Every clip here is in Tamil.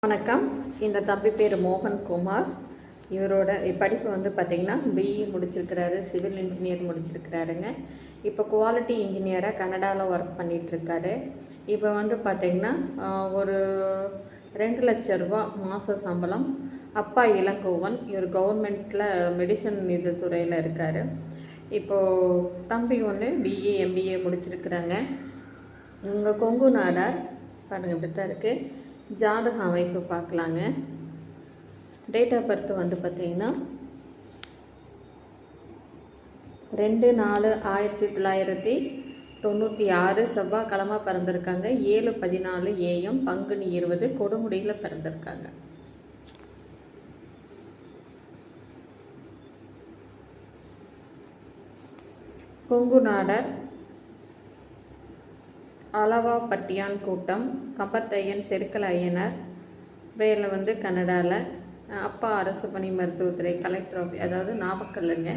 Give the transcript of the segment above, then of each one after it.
வணக்கம். இந்த தம்பி பேர் மோகன்குமார். இவரோட படிப்பு வந்து பார்த்திங்கன்னா பிஇ முடிச்சிருக்கிறாரு, சிவில் இன்ஜினியர் முடிச்சிருக்கிறாருங்க. இப்போ குவாலிட்டி இன்ஜினியராக கனடாவில் ஒர்க் பண்ணிகிட்ருக்காரு. இப்போ வந்து பார்த்திங்கன்னா ஒரு 2,00,000 ரூபா மாத சம்பளம். அப்பா இளங்கோவன், இவர் கவர்மெண்ட்டில் மெடிசன் இது துறையில் இருக்கார். இப்போது தம்பி ஒன்று பிஏ எம்பிஏ முடிச்சிருக்கிறாங்க. இவங்க கொங்கு நாடார். பாருங்கள், இப்படி தான் இருக்குது. ஜாதக அமைப்பு பார்க்கலாங்க. டேட் ஆஃப் பர்த் வந்து பார்த்திங்கன்னா 2/4/1996 செவ்வாய்க்கிழமை பிறந்திருக்காங்க. 7:14 AM பங்குனி 20 கொடுமுடியில் பிறந்திருக்காங்க. கொங்கு நாடார், அளவா பட்டியான் கூட்டம், கம்பத்தையன் செருக்கல் ஐயனார். வேலை வந்து கனடாவில். அப்பா அரசு பணி மருத்துவத்துறை கலெக்டர் ஆஃபீஸ், அதாவது நாமக்கல்லுங்க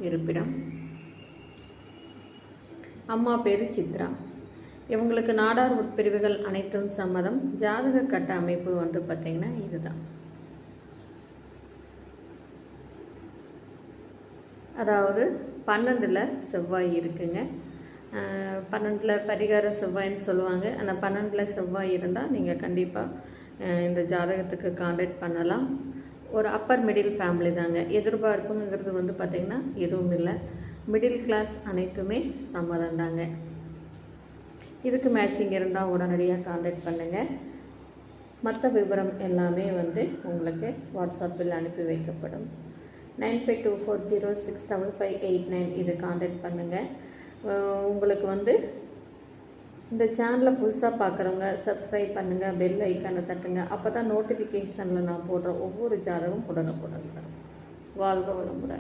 இருப்பிடம். அம்மா பேர் சித்ரா. இவங்களுக்கு நாடார் உட்பிரிவுகள் அனைத்தும் சம்மதம். ஜாதக கட்ட அமைப்பு வந்து பார்த்திங்கன்னா இதுதான். அதாவது 12ல் செவ்வாய் இருக்குங்க. 12ல் பரிகார செவ்வாய்ன்னு சொல்லுவாங்க. அந்த 12ல் செவ்வாய் இருந்தால் நீங்கள் கண்டிப்பாக இந்த ஜாதகத்துக்கு காண்டாக்ட் பண்ணலாம். ஒரு அப்பர் மிடில் ஃபேமிலி தாங்க. எதிர்பார்ப்புங்கிறது வந்து பார்த்திங்கன்னா எதுவும் இல்லை. மிடில் கிளாஸ் அனைத்துமே சம்மதம் தாங்க. இதுக்கு மேட்சிங் இருந்தால் உடனடியாக காண்டாக்ட் பண்ணுங்கள். மற்ற விவரம் எல்லாமே வந்து உங்களுக்கு வாட்ஸ்அப்பில் அனுப்பி வைக்கப்படும். 9524065589 இது காண்டாக்ட் பண்ணுங்கள். உங்களுக்கு வந்து இந்த சேனலை புதுசாக பார்க்குறவங்க சப்ஸ்கிரைப் பண்ணுங்கள், பெல் ஐக்கானை தட்டுங்க. அப்போ தான் நோட்டிஃபிகேஷனில் நான் போடுற ஒவ்வொரு ஜாதகமும் உடனுக்குடன் வரும். வாழ்க வளமுடன்.